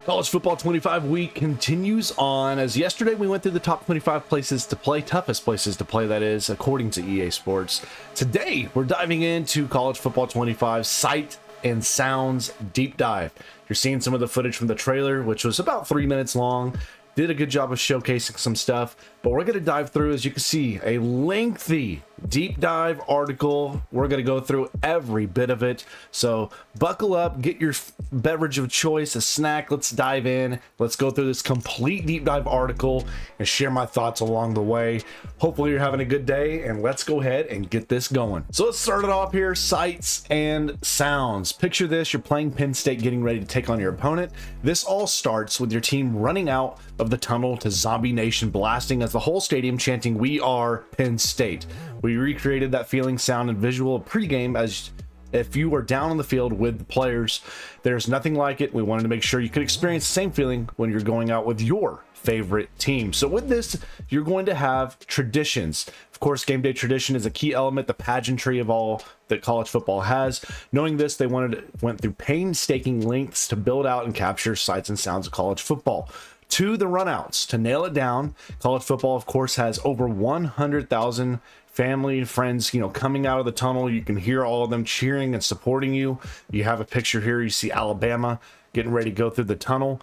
College Football 25 week continues on. As yesterday we went through the top 25 places to play, toughest places to play, that is, according to EA Sports. Today we're diving into College Football 25 sight and sounds deep dive. You're seeing some of the footage from the trailer, which was about 3 minutes long. Did a good job of showcasing some stuff, but we're going to dive through, as you can see, a lengthy deep dive article. We're going to go through every bit of it, so buckle up, get your beverage of choice, a snack. Let's dive in. Let's go through this complete deep dive article and share my thoughts along the way. Hopefully you're having a good day, and let's go ahead and get this going. So let's start it off here. Sights and sounds. Picture this: you're playing Penn State, getting ready to take on your opponent. This all starts with your team running out of the tunnel to Zombie Nation blasting as the whole stadium chanting, "We are Penn State." We recreated that feeling, sound, and visual pregame as if you were down on the field with the players. There's nothing like it. We wanted to make sure you could experience the same feeling when you're going out with your favorite team. So with this, you're going to have traditions. Of course, game day tradition is a key element, the pageantry of all that college football has. Knowing this, they went through painstaking lengths to build out and capture sights and sounds of college football. To the runouts, to nail it down, college football, of course, has over 100,000 family and friends, coming out of the tunnel. You can hear all of them cheering and supporting you. You have a picture here. You see Alabama getting ready to go through the tunnel.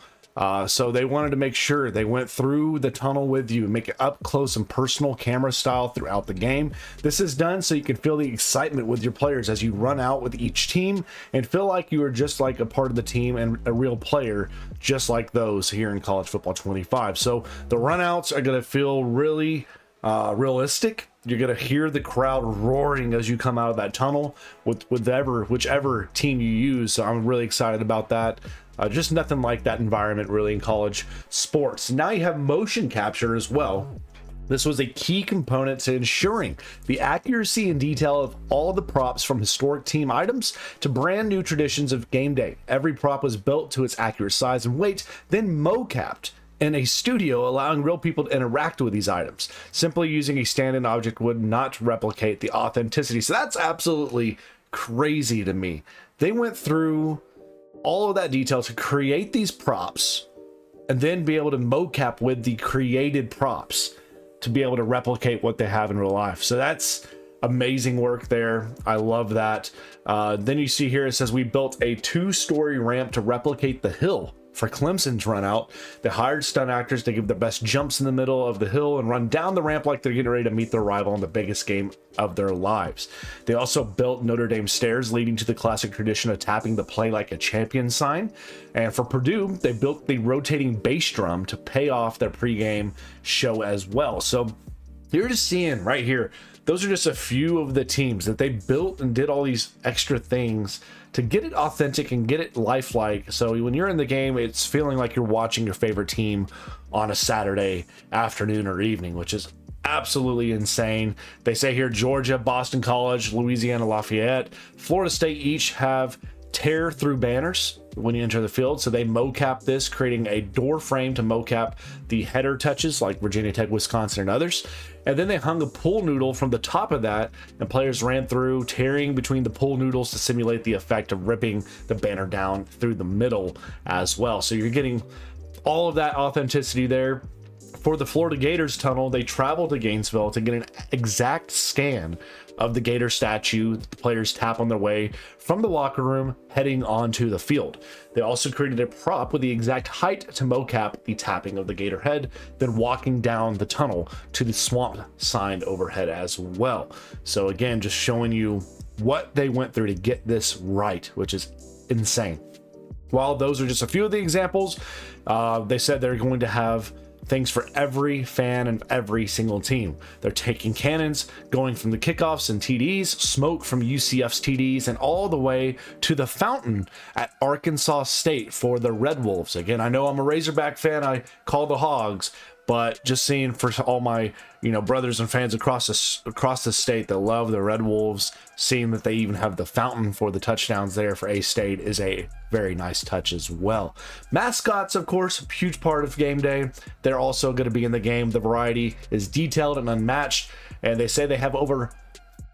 So they wanted to make sure they went through the tunnel with you, make it up close and personal, camera style throughout the game. This is done so you can feel the excitement with your players as you run out with each team and feel like you are just like a part of the team and a real player, just like those here in College Football 25. So the runouts are going to feel really realistic. You're going to hear the crowd roaring as you come out of that tunnel with whichever team you use. So I'm really excited about that. Just nothing like that environment really in college sports. Now you have motion capture as well. This was a key component to ensuring the accuracy and detail of all the props, from historic team items to brand new traditions of game day. Every prop was built to its accurate size and weight, then mocapped in a studio, allowing real people to interact with these items. Simply using a stand-in object would not replicate the authenticity. So that's absolutely crazy to me. They went through all of that detail to create these props and then be able to mocap with the created props to be able to replicate what they have in real life. So that's amazing work there. I love that. Then you see here, it says we built a 2-story ramp to replicate the hill for Clemson's run out. They hired stunt actors to give the best jumps in the middle of the hill and run down the ramp like they're getting ready to meet their rival in the biggest game of their lives. They also built Notre Dame stairs, leading to the classic tradition of tapping the "play like a champion" sign. And for Purdue, they built the rotating bass drum to pay off their pregame show as well. So you're just seeing right here, those are just a few of the teams that they built and did all these extra things to get it authentic and get it lifelike. So when you're in the game, it's feeling like you're watching your favorite team on a Saturday afternoon or evening, which is absolutely insane. They say here Georgia, Boston College, Louisiana Lafayette, Florida State each have tear through banners when you enter the field. So they mocap this, creating a door frame to mocap the header touches like Virginia Tech, Wisconsin, and others. And then they hung a pool noodle from the top of that, and players ran through, tearing between the pool noodles to simulate the effect of ripping the banner down through the middle as well. So you're getting all of that authenticity there. For the Florida Gators tunnel, they traveled to Gainesville to get an exact scan of the Gator statue the players tap on their way from the locker room heading onto the field. They also created a prop with the exact height to mocap the tapping of the Gator head, then walking down the tunnel to the swamp sign overhead as well. So again, just showing you what they went through to get this right, which is insane. While those are just a few of the examples, they said they're going to have things for every fan and every single team. They're taking cannons, going from the kickoffs and TDs, smoke from UCF's TDs, and all the way to the fountain at Arkansas State for the Red Wolves. Again, I know I'm a Razorback fan, I call the Hogs, but just seeing for all my brothers and fans across the state that love the Red Wolves, seeing that they even have the fountain for the touchdowns there for A-State is a very nice touch as well. Mascots, of course, a huge part of game day. They're also going to be in the game. The variety is detailed and unmatched, and they say they have over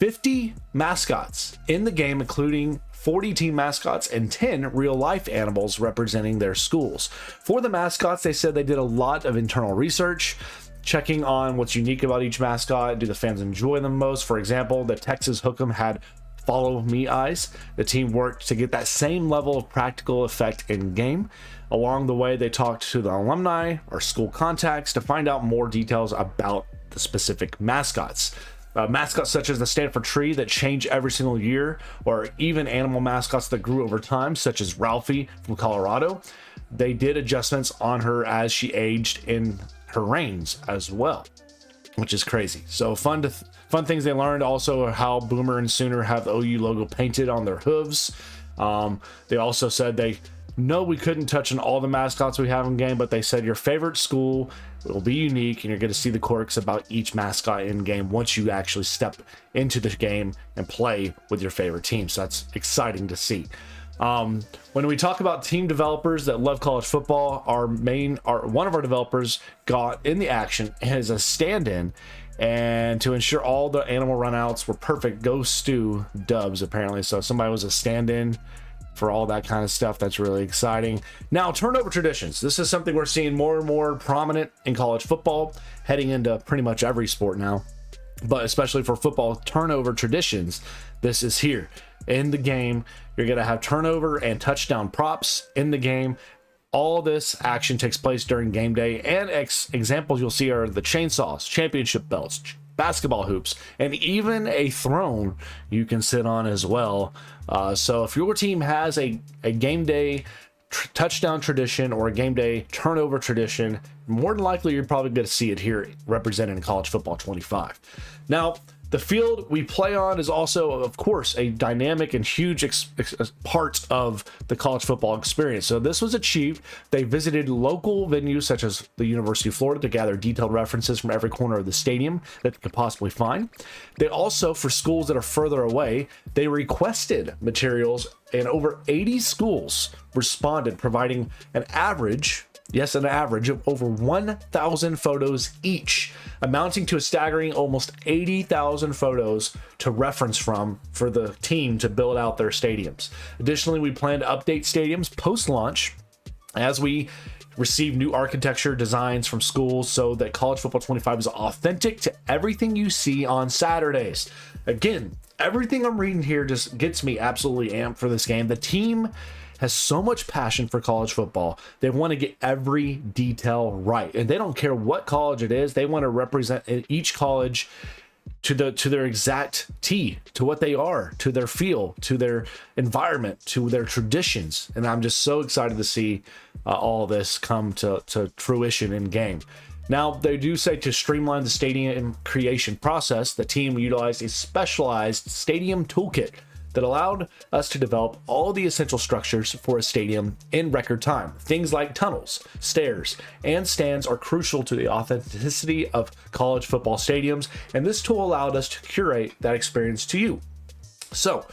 50 mascots in the game, including 40 team mascots and 10 real-life animals representing their schools. For the mascots, they said they did a lot of internal research, checking on what's unique about each mascot. Do the fans enjoy them most? For example, the Texas Hook'em had follow me eyes. The team worked to get that same level of practical effect in game. Along the way, they talked to the alumni or school contacts to find out more details about the specific mascots. Mascots such as the Stanford tree that change every single year, or even animal mascots that grew over time, such as Ralphie from Colorado. They did adjustments on her as she aged in her reigns as well, which is crazy. So fun things they learned. Also, how Boomer and Sooner have the OU logo painted on their hooves. They also said they know we couldn't touch on all the mascots we have in game, but they said your favorite school will be unique and you're going to see the quirks about each mascot in game once you actually step into the game and play with your favorite team. So that's exciting to see. When we talk about team developers that love college football, one of our developers got in the action as a stand-in, and to ensure all the animal runouts were perfect, go Stu dubs apparently. So somebody was a stand-in for all that kind of stuff. That's really exciting. Now, turnover traditions. This is something we're seeing more and more prominent in college football, heading into pretty much every sport now, but especially for football, turnover traditions. This is here in the game. You're going to have turnover and touchdown props in the game. All this action takes place during game day, and examples you'll see are the chainsaws, championship belts, basketball hoops, and even a throne you can sit on as well. So if your team has a game day touchdown tradition or a game day turnover tradition, more than likely you're probably going to see it here represented in College Football 25. Now, the field we play on is also, of course, a dynamic and huge part of the college football experience. So this was achieved. They visited local venues such as the University of Florida to gather detailed references from every corner of the stadium that they could possibly find. They also, for schools that are further away, they requested materials, and over 80 schools responded, providing an average of over 1,000 photos each, amounting to a staggering almost 80,000 photos to reference from for the team to build out their stadiums. Additionally, we plan to update stadiums post-launch as we receive new architecture designs from schools so that College Football 25 is authentic to everything you see on Saturdays. Again, everything I'm reading here just gets me absolutely amped for this game. The team has so much passion for college football. They want to get every detail right, and they don't care what college it is. They want to represent each college to their exact T, to what they are, to their feel, to their environment, to their traditions. And I'm just so excited to see all this come to fruition in game. Now, they do say to streamline the stadium creation process, the team utilized a specialized stadium toolkit that allowed us to develop all the essential structures for a stadium in record time. Things like tunnels, stairs, and stands are crucial to the authenticity of college football stadiums, and this tool allowed us to curate that experience to you. So,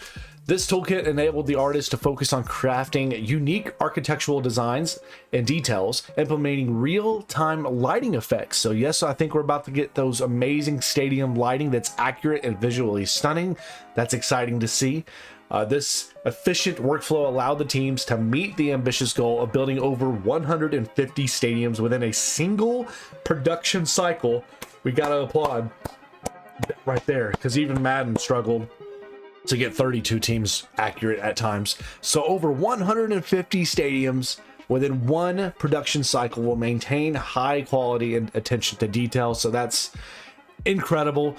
this toolkit enabled the artist to focus on crafting unique architectural designs and details, implementing real-time lighting effects. So yes, I think we're about to get those amazing stadium lighting that's accurate and visually stunning. That's exciting to see. This efficient workflow allowed the teams to meet the ambitious goal of building over 150 stadiums within a single production cycle. We gotta applaud that right there, because even Madden struggled to get 32 teams accurate at times. So over 150 stadiums within one production cycle will maintain high quality and attention to detail. So that's incredible.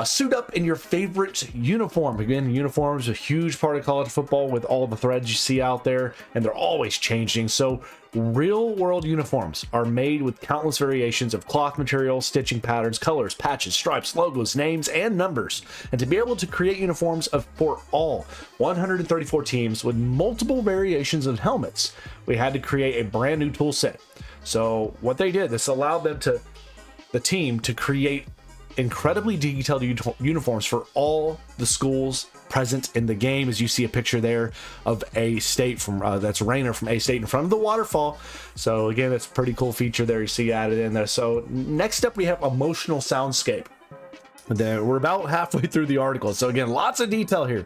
Suit up in your favorite uniform. Again, uniforms are a huge part of college football with all the threads you see out there, and they're always changing. So real world uniforms are made with countless variations of cloth materials, stitching patterns, colors, patches, stripes, logos, names, and numbers. And to be able to create uniforms for all 134 teams with multiple variations of helmets, we had to create a brand new tool set. So what they did, this allowed the team to create incredibly detailed uniforms for all the schools present in the game. As you see a picture there of A-State from that's Rainer from A-State in front of the waterfall. So again, that's a pretty cool feature there you see added in there. So next up we have emotional soundscape. We're about halfway through the article, so again, lots of detail here.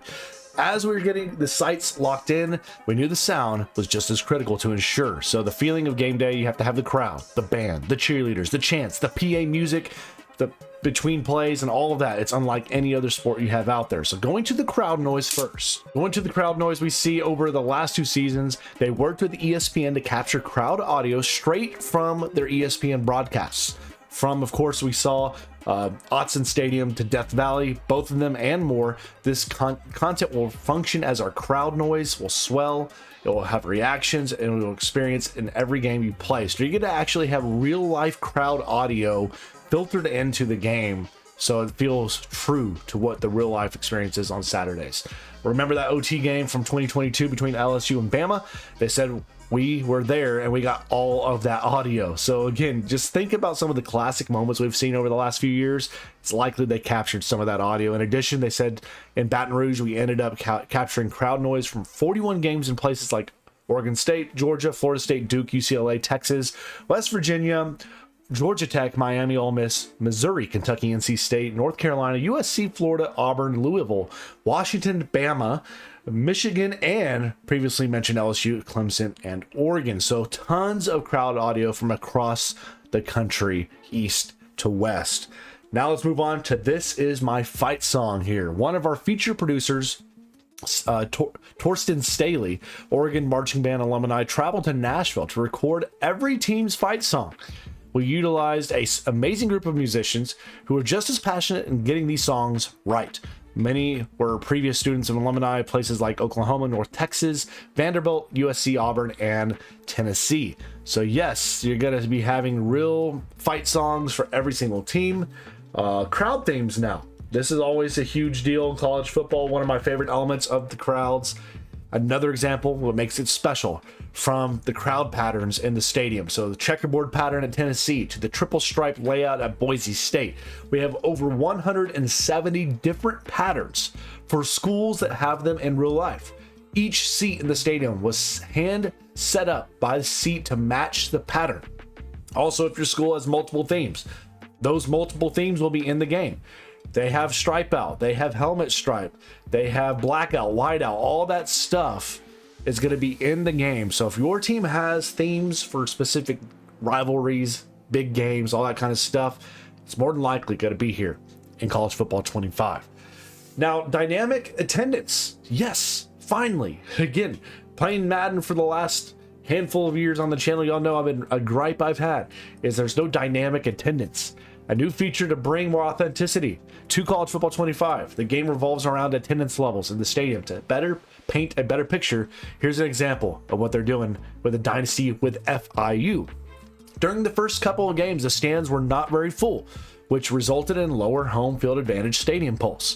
as we were getting the sights locked in, we knew the sound was just as critical to ensure. So the feeling of game day, you have to have the crowd, the band, the cheerleaders, the chants, the PA music, the between plays, and all of that. It's unlike any other sport you have out there. So going to the crowd noise first. Going to the crowd noise, we see over the last 2 seasons, they worked with ESPN to capture crowd audio straight from their ESPN broadcasts. From, of course, we saw Autzen Stadium to Death Valley, both of them and more. This content will function as our crowd noise, will swell, it will have reactions, and we will experience in every game you play. So you're going to actually have real life crowd audio filtered into the game, so it feels true to what the real life experience is on Saturdays. Remember that OT game from 2022 between LSU and Bama? They said we were there and we got all of that audio. So again, just think about some of the classic moments we've seen over the last few years. It's likely they captured some of that audio. In addition, they said in Baton Rouge, we ended up capturing crowd noise from 41 games in places like Oregon State, Georgia, Florida State, Duke, UCLA, Texas, West Virginia, Georgia Tech, Miami, Ole Miss, Missouri, Kentucky, NC State, North Carolina, USC, Florida, Auburn, Louisville, Washington, Bama, Michigan, and previously mentioned LSU, Clemson, and Oregon. So tons of crowd audio from across the country, east to west. Now let's move on to This Is My Fight Song here. One of our feature producers, Torsten Staley, Oregon marching band alumni, traveled to Nashville to record every team's fight song. We utilized an amazing group of musicians who were just as passionate in getting these songs right. Many were previous students and alumni of places like Oklahoma, North Texas, Vanderbilt, USC, Auburn, and Tennessee. So yes, you're going to be having real fight songs for every single team. Crowd themes now. This is always a huge deal in college football. One of my favorite elements of the crowds. Another example, what makes it special, from the crowd patterns in the stadium. So the checkerboard pattern at Tennessee to the triple stripe layout at Boise State. We have over 170 different patterns for schools that have them in real life. Each seat in the stadium was hand set up by the seat to match the pattern. Also, if your school has multiple themes, those multiple themes will be in the game. They have stripe out, they have helmet stripe, they have blackout, whiteout, all that stuff is going to be in the game. So if your team has themes for specific rivalries, big games, all that kind of stuff, it's more than likely going to be here in College Football 25. Now, dynamic attendance. Yes, finally. Again, playing Madden for the last handful of years on the channel, y'all know a gripe I've had is there's no dynamic attendance. A new feature to bring more authenticity to College Football 25. The game revolves around attendance levels in the stadium to better paint a better picture. Here's an example of what they're doing with a dynasty with FIU. During the first couple of games, the stands were not very full, which resulted in lower home field advantage stadium pulse.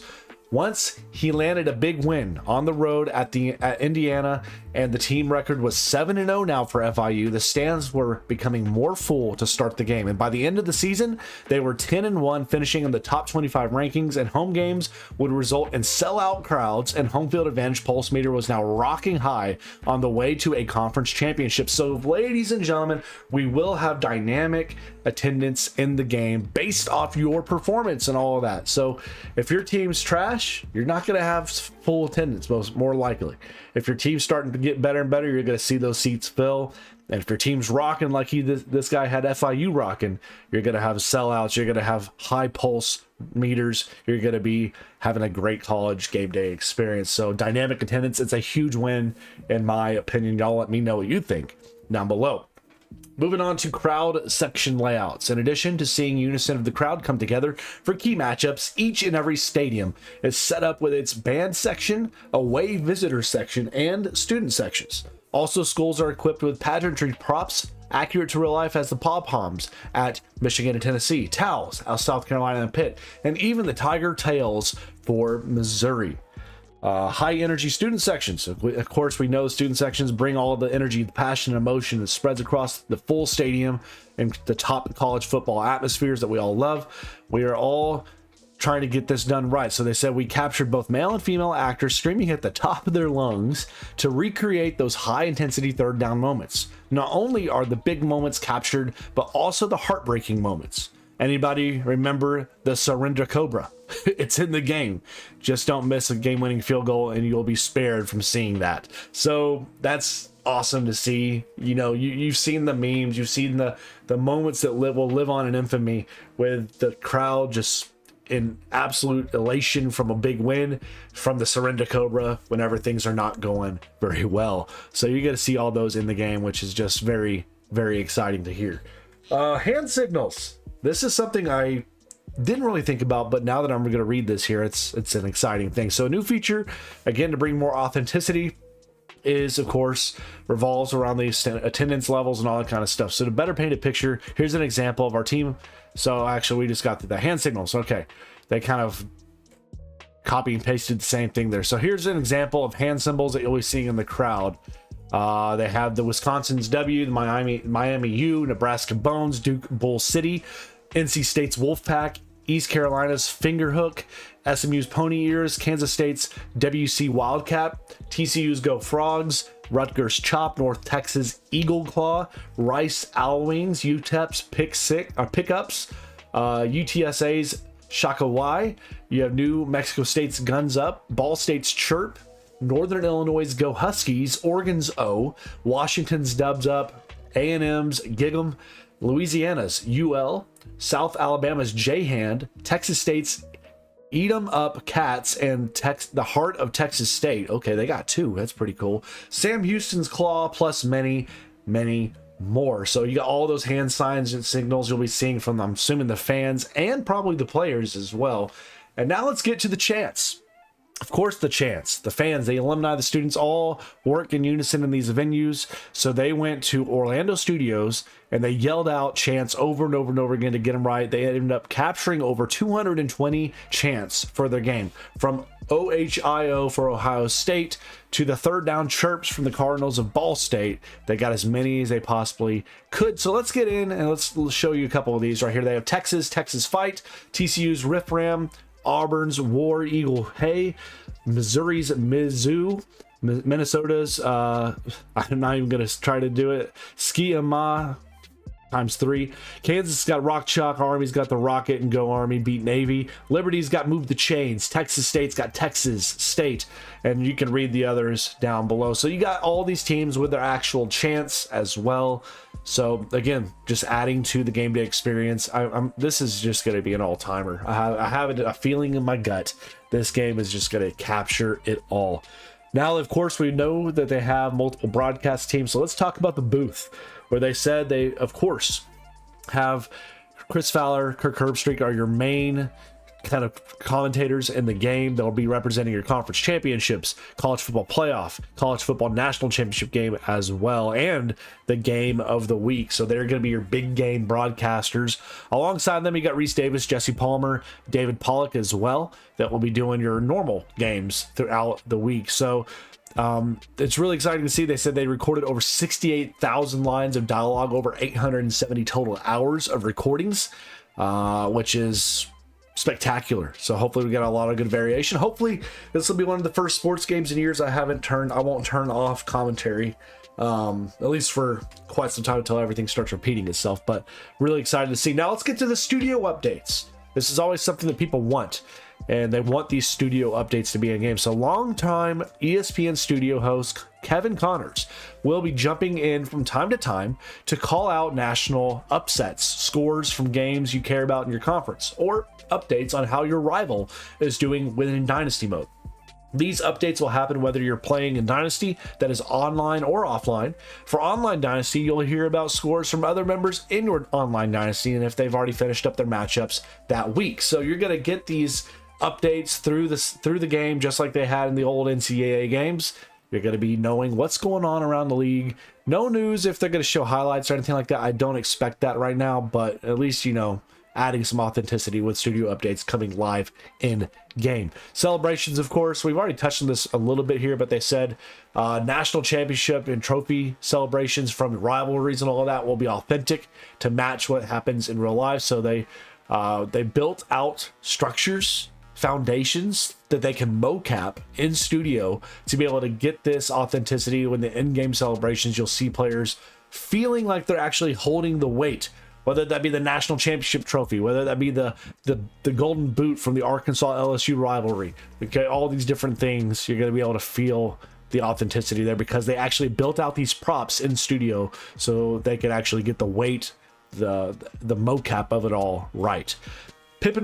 Once he landed a big win on the road at Indiana, and the team record was 7-0 now for FIU, the stands were becoming more full to start the game. And by the end of the season, they were 10-1, finishing in the top 25 rankings, and home games would result in sellout crowds, and home field advantage pulse meter was now rocking high on the way to a conference championship. So, ladies and gentlemen, we will have dynamic attendance in the game based off your performance and all of that. So if your team's trash, you're not going to have full attendance, more likely. If your team's starting to get better and better, you're going to see those seats fill. And if your team's rocking like this guy had FIU rocking, you're going to have sellouts, you're going to have high pulse meters, you're going to be having a great college game day experience. So dynamic attendance, it's a huge win in my opinion. Y'all let me know what you think down below. Moving on to crowd section layouts. In addition to seeing unison of the crowd come together for key matchups, each and every stadium is set up with its band section, away visitor section, and student sections. Also, schools are equipped with pageantry props accurate to real life as the pom-poms at Michigan and Tennessee, towels out South Carolina and Pitt, and even the tiger tails for Missouri. High energy student sections. Of course, we know student sections bring all of the energy, the passion, and emotion that spreads across the full stadium and the top college football atmospheres that we all love. We are all trying to get this done right. So they said we captured both male and female actors screaming at the top of their lungs to recreate those high intensity third down moments. Not only are the big moments captured, but also the heartbreaking moments. Anybody remember the Surrender Cobra? It's in the game. Just don't miss a game-winning field goal and you'll be spared from seeing that. So that's awesome to see. You know, you've seen the memes, you've seen the moments that will live on in infamy, with the crowd just in absolute elation from a big win from the Surrender Cobra whenever things are not going very well. So you get to see all those in the game, which is just very, very exciting to hear. Hand signals. This is something I didn't really think about, but now that I'm going to read this here, it's an exciting thing. So a new feature, again, to bring more authenticity, is of course revolves around the attendance levels and all that kind of stuff. So to better paint a picture, here's an example of our team. So actually we just got the hand signals. Okay, they kind of copy and pasted the same thing there. So here's an example of hand symbols that you'll be seeing in the crowd. They have the Wisconsin's W, the Miami U, Nebraska Bones, Duke Bull City, NC State's Wolfpack, East Carolina's Fingerhook, SMU's Pony Ears, Kansas State's WC Wildcat, TCU's Go Frogs, Rutgers Chop, North Texas Eagle Claw, Rice Owl Wings, UTEP's Pickups, UTSA's Shaka Y. You have New Mexico State's Guns Up, Ball State's Chirp, Northern Illinois' Go Huskies, Oregon's O, Washington's Dubs Up, A&M's Gig'em, Louisiana's UL, South Alabama's J-Hand, Texas State's Eat 'em Up Cats, and the Heart of Texas State. Okay, they got two. That's pretty cool. Sam Houston's Claw, plus many, many more. So you got all those hand signs and signals you'll be seeing from, I'm assuming, the fans and probably the players as well. And now let's get to the chants. Of course, the chants, the fans, the alumni, the students all work in unison in these venues. So they went to Orlando Studios and they yelled out chants over and over and over again to get them right. They ended up capturing over 220 chants for their game, from OHIO for Ohio State to the third down chirps from the Cardinals of Ball State. They got as many as they possibly could. So let's get in and let's show you a couple of these right here. They have Texas Fight, TCU's Riff Ram, Auburn's War Eagle Hey, Missouri's Mizzou, Minnesota's I'm not even gonna try to do it, Ski-A-Ma ×3. Kansas got Rock Chalk, Army's got the Rocket and Go Army beat Navy. Liberty's got Move the Chains, Texas State's got Texas State, and you can read the others down below. So you got all these teams with their actual chants as well. So again, just adding to the game day experience. This is just going to be an all-timer. I have a feeling in my gut this game is just going to capture it all. Now, of course, we know that they have multiple broadcast teams, so let's talk about the booth, where they said they, of course, have Chris Fowler, Kirk Herbstreit are your main kind of commentators in the game. They'll be representing your conference championships, college football playoff, college football national championship game as well, and the game of the week. So they're going to be your big game broadcasters. Alongside them, you got Reese Davis, Jesse Palmer, David Pollock as well, that will be doing your normal games throughout the week. So it's really exciting to see. They said they recorded over 68,000 lines of dialogue, over 870 total hours of recordings, which is spectacular. So hopefully we got a lot of good variation. Hopefully this will be one of the first sports games in years I won't turn off commentary, at least for quite some time, until everything starts repeating itself. But really excited to see. Now let's get to the studio updates. This is always something that people want, and they want these studio updates to be in game. So longtime ESPN studio host Kevin Connors will be jumping in from time to time to call out national upsets, scores from games you care about in your conference, or updates on how your rival is doing within Dynasty mode. These updates will happen whether you're playing in Dynasty, that is online or offline. For online Dynasty, you'll hear about scores from other members in your online Dynasty and if they've already finished up their matchups that week. So you're going to get these updates through the game, just like they had in the old NCAA games. You're going to be knowing what's going on around the league. No news if they're going to show highlights or anything like that. I don't expect that right now, but at least, you know, adding some authenticity with studio updates coming live in game. Celebrations, of course, we've already touched on this a little bit here, but they said national championship and trophy celebrations from rivalries and all of that will be authentic to match what happens in real life. So they built out structures, foundations that they can mocap in studio to be able to get this authenticity. When the in-game celebrations, you'll see players feeling like they're actually holding the weight whether that be the national championship trophy, whether that be the golden boot from the Arkansas LSU rivalry. Okay, all these different things, you're going to be able to feel the authenticity there because they actually built out these props in studio so they could actually get the weight, the mocap of it all right. Pip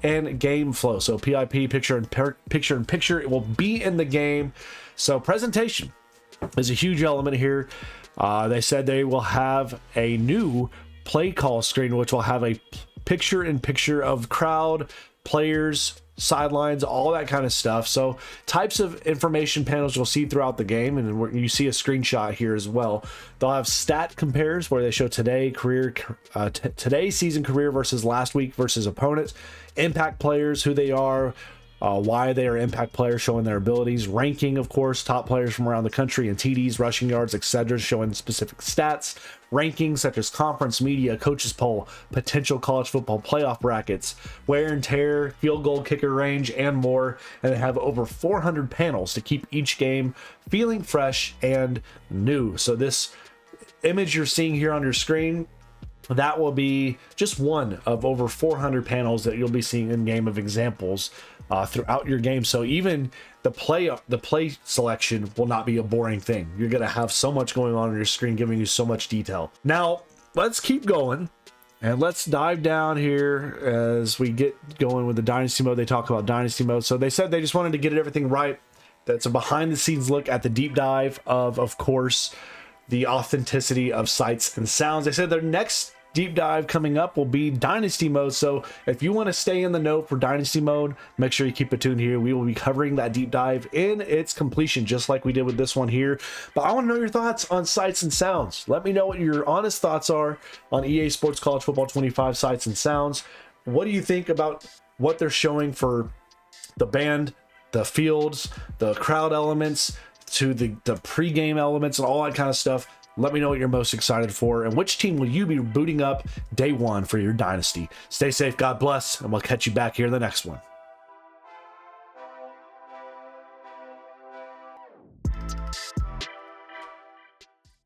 and game flow. So PIP, picture in picture, it will be in the game. So presentation is a huge element here. They said they will have a new play call screen, which will have a picture in picture of crowd, players, sidelines, all that kind of stuff. So types of information panels you'll see throughout the game, and you see a screenshot here as well. They'll have stat compares where they show today's season career versus last week versus opponents, impact players, who they are, why they are impact players, showing their abilities, ranking, of course, top players from around the country and TDs, rushing yards, etc., showing specific stats, rankings such as conference media, coaches poll, potential college football playoff brackets, wear and tear, field goal kicker range, and more. And they have over 400 panels to keep each game feeling fresh and new. So this image you're seeing here on your screen, that will be just one of over 400 panels that you'll be seeing in game of examples throughout your game. So even the play selection will not be a boring thing. You're going to have so much going on your screen, giving you so much detail. Now let's keep going and let's dive down here as we get going with the dynasty mode. They talk about dynasty mode. So they said they just wanted to get everything right. That's a behind the scenes look at the deep dive of course, the authenticity of sights and sounds. They said their next deep dive coming up will be dynasty mode. So if you want to stay in the know for dynasty mode, make sure you keep it tuned here. We will be covering that deep dive in its completion, just like we did with this one here. But I want to know your thoughts on sights and sounds. Let me know what your honest thoughts are on EA Sports College Football 25 sights and sounds. What do you think about what they're showing for the band, the fields, the crowd elements, to the pregame elements and all that kind of stuff? Let me know what you're most excited for and which team will you be booting up day one for your dynasty. Stay safe, God bless, and we'll catch you back here in the next one.